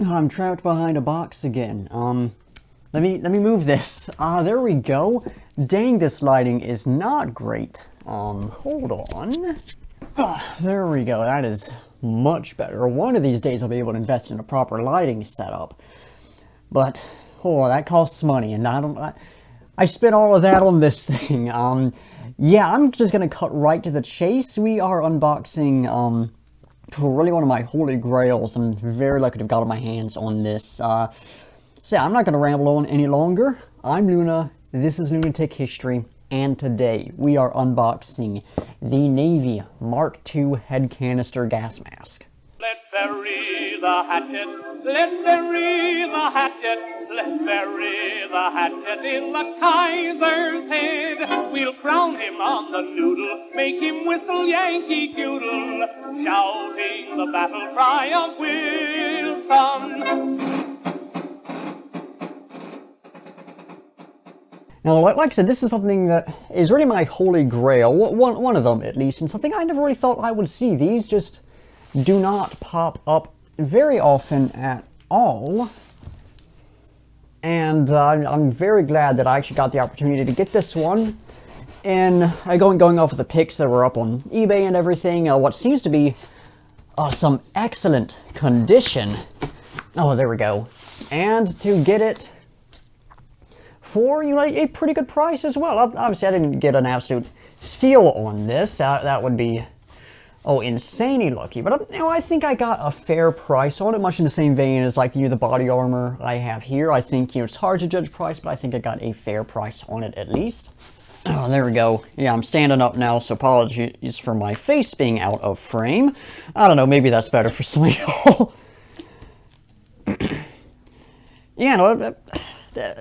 I'm trapped behind a box again. Let me move this. There we go. Dang, this lighting is not great. Hold on. There we go. That is much better. One of these days I'll be able to invest in a proper lighting setup. But, oh, that costs money, and I spent all of that on this thing. Yeah, I'm just gonna cut right to the chase. We are unboxing, really one of my holy grails. I'm very lucky to have gotten my hands on this. So yeah, I'm not gonna ramble on any longer. I'm Luna, this is Lunatic History, and today we are unboxing the Navy Mark II head canister gas mask. Let bury the hatchet, let bury the hatchet, let bury the hatchet in the Kaiser's head. We'll crown him on the noodle, make him whistle Yankee Doodle, shouting the battle cry of Wilson. Now, like I said, this is something that is really my holy grail, one of them at least, and something I never really thought I would see. These just do not pop up very often at all. And I'm very glad that I actually got the opportunity to get this one. And going off of the pics that were up on eBay and everything, what seems to be some excellent condition. Oh, there we go. And to get it for, you know, a pretty good price as well. Obviously, I didn't get an absolute steal on this. That would be, oh, insanely lucky. But, you know, I think I got a fair price on it, much in the same vein as, like, the body armor I have here. I think, you know, it's hard to judge price, but I think I got a fair price on it at least. Oh, there we go. Yeah, I'm standing up now, so apologies for my face being out of frame. I don't know, maybe that's better for some of y'all. Yeah, no,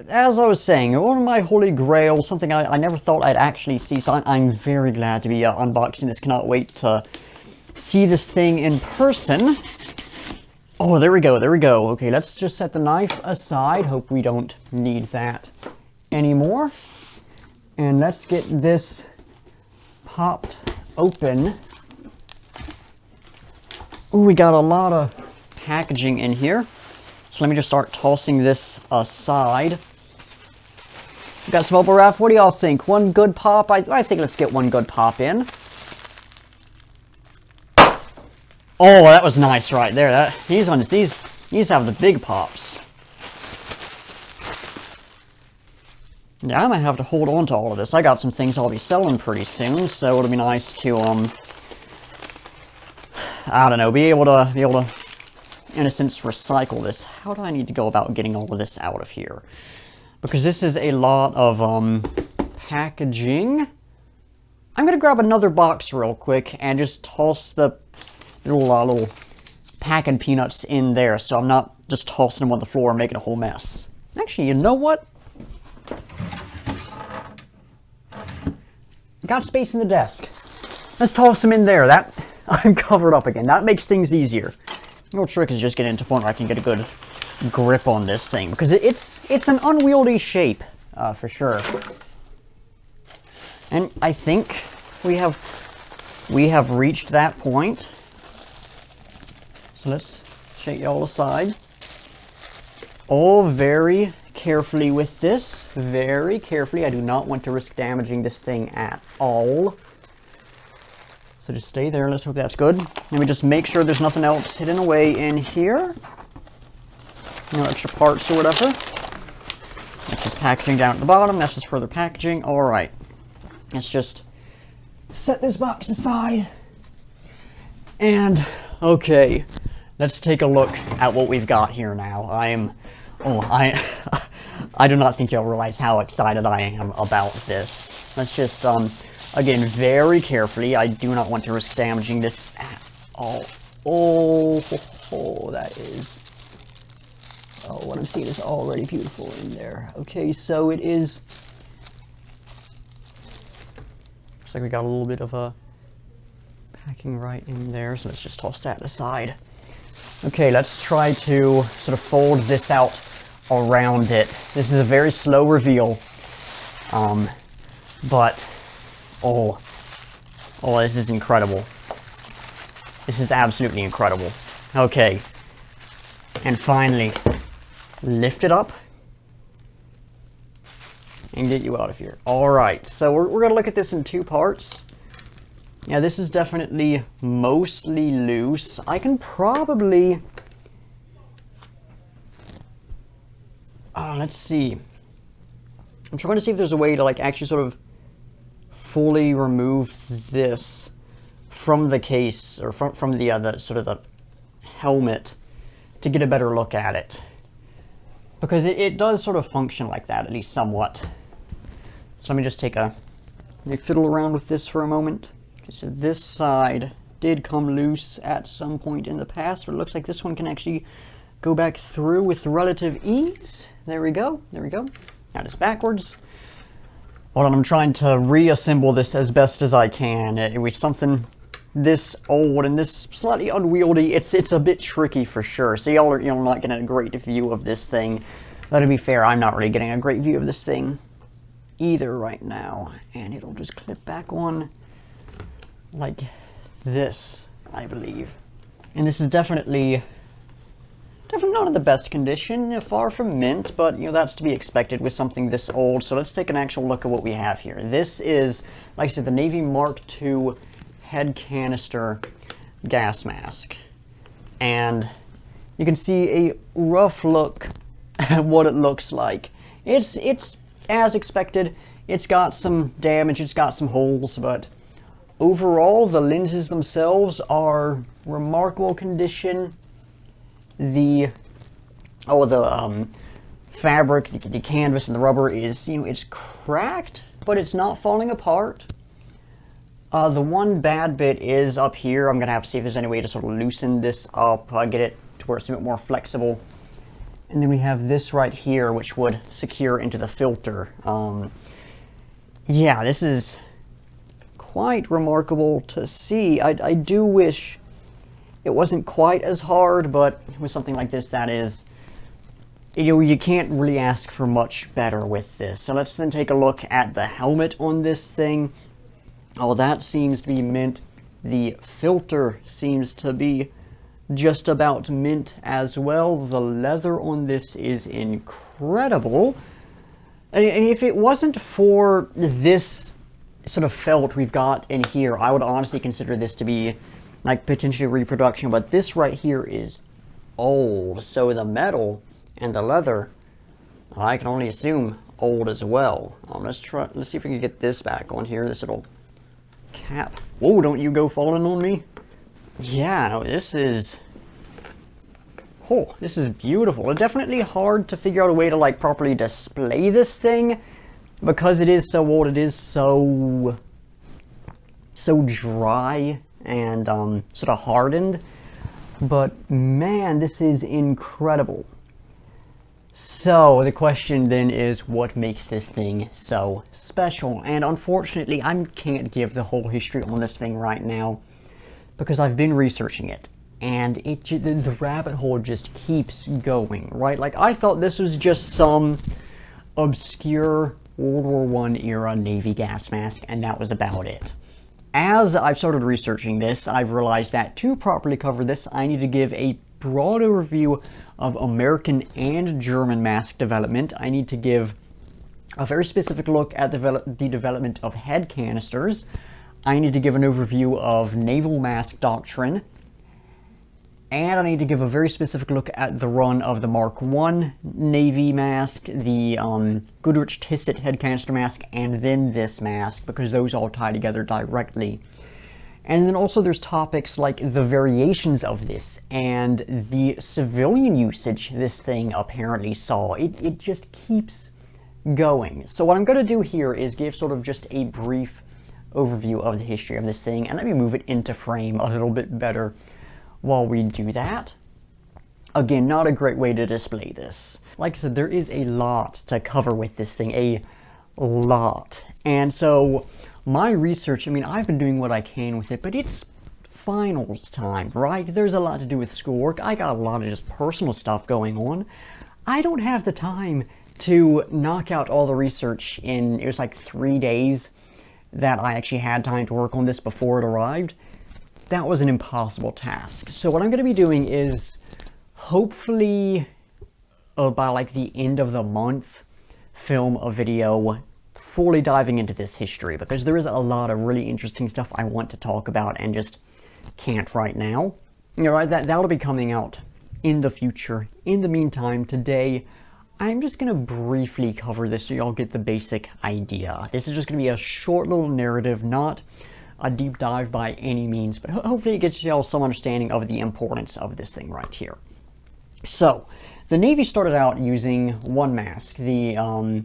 as I was saying, one of my holy grails, something I never thought I'd actually see, so I'm very glad to be unboxing this. Cannot wait to see this thing in person. Oh, there we go, there we go. Okay, let's just set the knife aside. Hope we don't need that anymore. And let's get this popped open. Ooh, we got a lot of packaging in here. So let me just start tossing this aside. We got some bubble wrap. What do y'all think? One good pop? I think let's get one good pop in. Oh, that was nice right there. These have the big pops. Yeah, I might have to hold on to all of this. I got some things I'll be selling pretty soon, so it'll be nice to I don't know, be able to in a sense recycle this. How do I need to go about getting all of this out of here? Because this is a lot of packaging. I'm gonna grab another box real quick and just toss the little packing peanuts in there, so I'm not just tossing them on the floor and making a whole mess. Actually, you know what? Got space in the desk. Let's toss them in there. That I'm covered up again. That makes things easier. The real trick is just getting to the point where I can get a good grip on this thing, because it's an unwieldy shape for sure. And I think we have reached that point. So let's shake y'all aside. Oh, very carefully with this. Very carefully. I do not want to risk damaging this thing at all. So just stay there. Let's hope that's good. Let me just make sure there's nothing else hidden away in here. No extra parts or whatever. That's just packaging down at the bottom. That's just further packaging. Alright. Let's just set this box aside. And, okay. Let's take a look at what we've got here now. I do not think you'll realize how excited I am about this. Let's just, again, very carefully. I do not want to risk damaging this at all. Oh, that is... Oh, what I'm seeing is already beautiful in there. Okay, so it is... Looks like we got a little bit of packing right in there, so let's just toss that aside. Okay, let's try to sort of fold this out around it. This is a very slow reveal. But, oh, this is incredible. This is absolutely incredible. Okay. And finally, lift it up and get you out of here. All right, so we're gonna look at this in two parts. Yeah, this is definitely mostly loose. I can probably, let's see. I'm trying to see if there's a way to like actually sort of fully remove this from the case, or from the sort of the helmet, to get a better look at it. Because it does sort of function like that, at least somewhat. So let me just take fiddle around with this for a moment. Okay, so this side did come loose at some point in the past, but it looks like this one can actually go back through with relative ease. There we go, there we go. Now it's backwards. Hold on, I'm trying to reassemble this as best as I can. With something this old and this slightly unwieldy, it's a bit tricky for sure. So y'all are not getting a great view of this thing. But to be fair, I'm not really getting a great view of this thing either right now. And it'll just clip back on like this, I believe. And this is definitely not in the best condition, far from mint, but that's to be expected with something this old. So let's take an actual look at what we have here. This is, like I said, the Navy Mark II head canister gas mask. And you can see a rough look at what it looks like. It's as expected. It's got some damage, it's got some holes, but overall the lenses themselves are remarkable condition. The fabric, the canvas and the rubber is, it's cracked, but it's not falling apart. The one bad bit is up here. I'm gonna have to see if there's any way to sort of loosen this up, get it to where it's a bit more flexible. And then we have this right here, which would secure into the filter. Yeah, this is quite remarkable to see. I do wish it wasn't quite as hard, but with something like this, that is, you can't really ask for much better with this. So let's then take a look at the helmet on this thing. Oh, that seems to be mint. The filter seems to be just about mint as well. The leather on this is incredible. And if it wasn't for this sort of felt we've got in here, I would honestly consider this to be like potentially reproduction, but this right here is old. So the metal and the leather, I can only assume old as well. Let's see if we can get this back on here, this little cap. Whoa, don't you go falling on me. Yeah, no, this is beautiful. It's definitely hard to figure out a way to like properly display this thing because it is so old. It is so dry and sort of hardened, but man, this is incredible. So the question then is, what makes this thing so special? And unfortunately, I can't give the whole history on this thing right now because I've been researching it, and the rabbit hole just keeps going, right? Like, I thought this was just some obscure World War I era Navy gas mask, and that was about it. As I've started researching this, I've realized that to properly cover this, I need to give a broad overview of American and German mask development. I need to give a very specific look at the development of head canisters. I need to give an overview of naval mask doctrine. And I need to give a very specific look at the run of the Mark I Navy mask, the Goodrich-Tissot head canister mask, and then this mask, because those all tie together directly. And then also there's topics like the variations of this and the civilian usage this thing apparently saw. It just keeps going. So what I'm going to do here is give sort of just a brief overview of the history of this thing, and let me move it into frame a little bit better while we do that. Again, not a great way to display this. Like I said, there is a lot to cover with this thing, a lot. And so my research, I mean, I've been doing what I can with it, but it's finals time, right? There's a lot to do with schoolwork. I got a lot of just personal stuff going on. I don't have the time to knock out all the research in, it was like 3 days that I actually had time to work on this before it arrived. That was an impossible task. So what I'm going to be doing is hopefully by like the end of the month, film a video fully diving into this history, because there is a lot of really interesting stuff I want to talk about and just can't right now. You know, that'll be coming out in the future. In the meantime, today, I'm just going to briefly cover this so y'all get the basic idea. This is just going to be a short little narrative, not a deep dive by any means, but hopefully it gets y'all some understanding of the importance of this thing right here. So, the Navy started out using one mask, the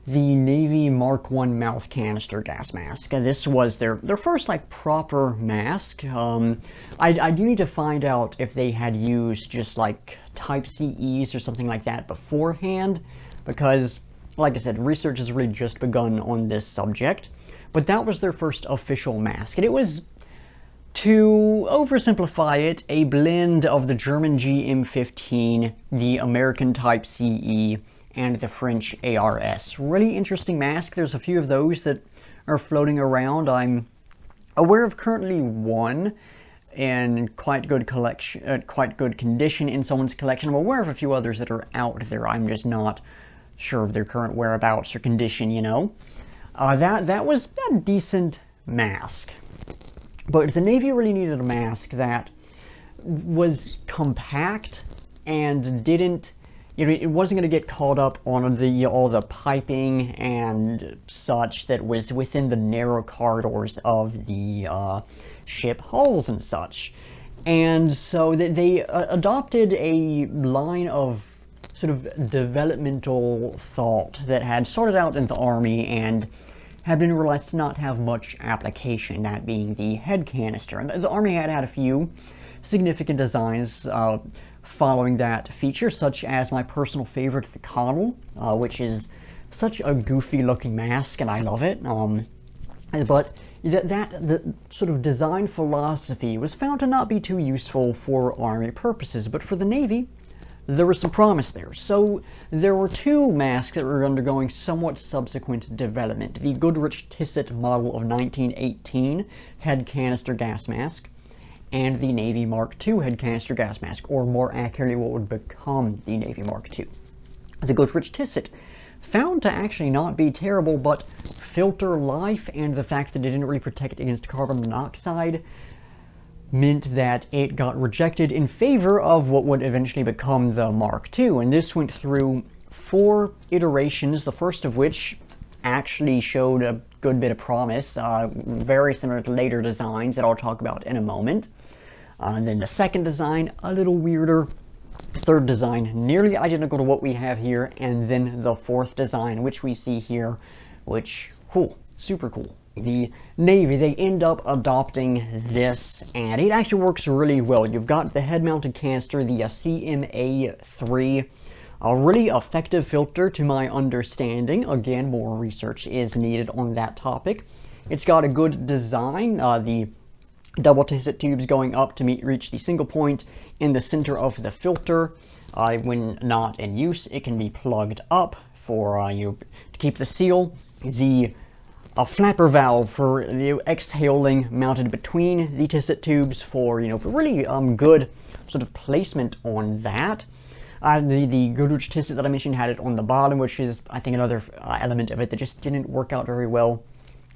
Navy Mark I mouth canister gas mask. This was their first like proper mask. I do need to find out if they had used just like Type CEs or something like that beforehand, because like I said, research has really just begun on this subject. But that was their first official mask, and it was, to oversimplify it, a blend of the German GM15, the American Type CE, and the French ARS. Really interesting mask. There's a few of those that are floating around. I'm aware of currently one in quite good condition in someone's collection. I'm aware of a few others that are out there. I'm just not sure of their current whereabouts or condition, you know. That was a decent mask. But the Navy really needed a mask that was compact and didn't, you know, it wasn't going to get caught up on all the piping and such that was within the narrow corridors of the ship hulls and such. And so they adopted a line of sort of developmental thought that had started out in the Army and had been realized to not have much application, that being the head canister. And the Army had a few significant designs following that feature, such as my personal favorite, the Connell, which is such a goofy looking mask, and I love it. But the sort of design philosophy was found to not be too useful for Army purposes, but for the Navy, there was some promise there. So there were two masks that were undergoing somewhat subsequent development. The Goodrich-Tissot model of 1918 head canister gas mask, and the Navy Mark II head canister gas mask, or more accurately what would become the Navy Mark II. The Goodrich-Tissot, found to actually not be terrible, but filter life and the fact that it didn't really protect against carbon monoxide meant that it got rejected in favor of what would eventually become the Mark II. And this went through 4 iterations, the first of which actually showed a good bit of promise, very similar to later designs that I'll talk about in a moment. And then the second design, a little weirder. Third design, nearly identical to what we have here. And then the fourth design, which we see here, which, cool, super cool. The Navy, they end up adopting this, and it actually works really well. You've got the head-mounted canister, the CMA3, a really effective filter to my understanding. Again, more research is needed on that topic. It's got a good design, the double tissot tubes going up to reach the single point in the center of the filter. When not in use, it can be plugged up for to keep the seal. A flapper valve for exhaling mounted between the tissot tubes for, for really good sort of placement on that. The Goodrich Tissot that I mentioned had it on the bottom, which is, I think, another element of it that just didn't work out very well.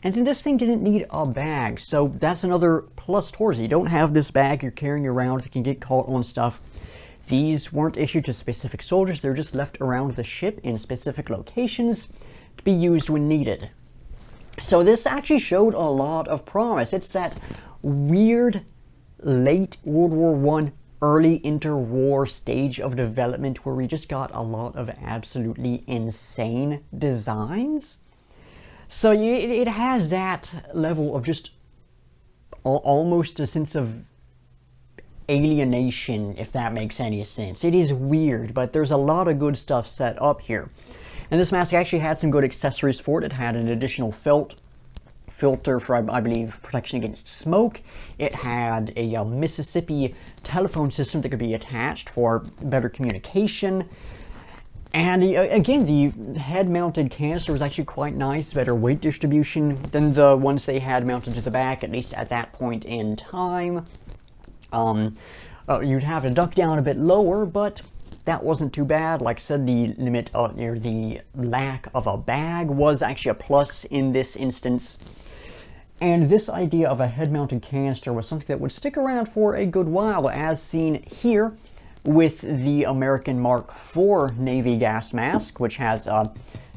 And then this thing didn't need a bag, so that's another plus towards it. You don't have this bag you're carrying around that can get caught on stuff. These weren't issued to specific soldiers, they're just left around the ship in specific locations to be used when needed. So this actually showed a lot of promise. It's that weird late World War I, early interwar stage of development where we just got a lot of absolutely insane designs. So it has that level of just almost a sense of alienation, if that makes any sense. It is weird, but there's a lot of good stuff set up here. And this mask actually had some good accessories for it. It had an additional felt filter for, I believe, protection against smoke. It had a Mississippi telephone system that could be attached for better communication. And again, the head-mounted canister was actually quite nice, better weight distribution than the ones they had mounted to the back, at least at that point in time. you'd have to duck down a bit lower, but that wasn't too bad. Like I said, the limit or the lack of a bag was actually a plus in this instance. And this idea of a head-mounted canister was something that would stick around for a good while, as seen here with the American Mark IV Navy gas mask, which has a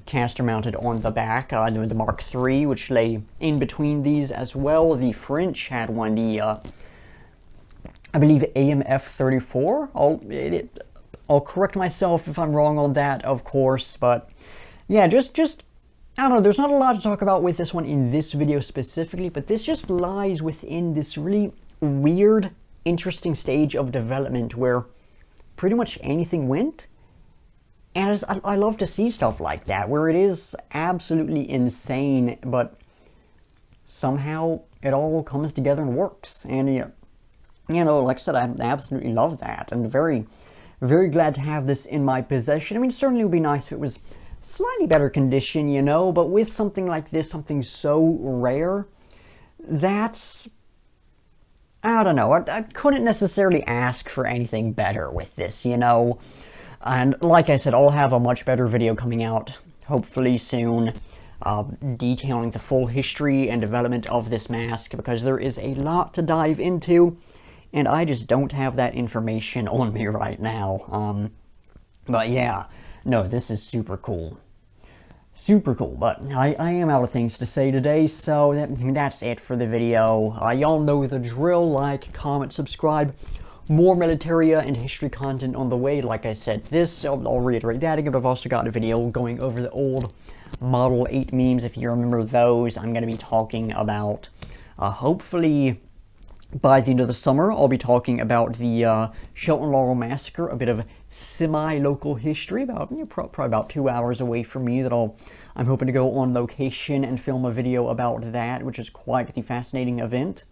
canister mounted on the back. The Mark III, which lay in between these as well. The French had one, the I believe AMF 34. I'll correct myself if I'm wrong on that, of course, but yeah, just I don't know, there's not a lot to talk about with this one in this video specifically, but this just lies within this really weird, interesting stage of development where pretty much anything went. And I love to see stuff like that, where it is absolutely insane, but somehow it all comes together and works. And, you know, like I said, I absolutely love that, and very, very glad to have this in my possession. I mean, certainly it would be nice if it was slightly better condition, you know, but with something like this, something so rare, that's, I don't know, I couldn't necessarily ask for anything better with this, you know. And like I said, I'll have a much better video coming out, hopefully soon, detailing the full history and development of this mask, because there is a lot to dive into, and I just don't have that information on me right now. But yeah, no, this is super cool. Super cool, but I am out of things to say today, so that's it for the video. Y'all know the drill. Like, comment, subscribe. More military and history content on the way. Like I said, I'll reiterate that again, but I've also got a video going over the old Model 8 memes. If you remember those, I'm going to be talking about, hopefully by the end of the summer, I'll be talking about the Shelton Laurel Massacre, a bit of semi-local history, about probably about 2 hours away from me, that I'm hoping to go on location and film a video about that, which is quite the fascinating event.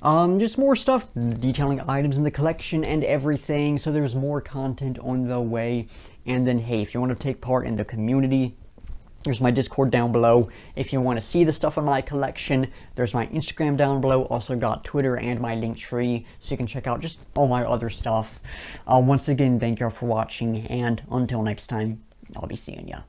Just more stuff, detailing items in the collection and everything, so there's more content on the way. And then, hey, if you want to take part in the community, there's my Discord down below. If you want to see the stuff in my collection, there's my Instagram down below. Also got Twitter and my Linktree, so you can check out just all my other stuff. Once again, thank y'all for watching, and until next time, I'll be seeing ya.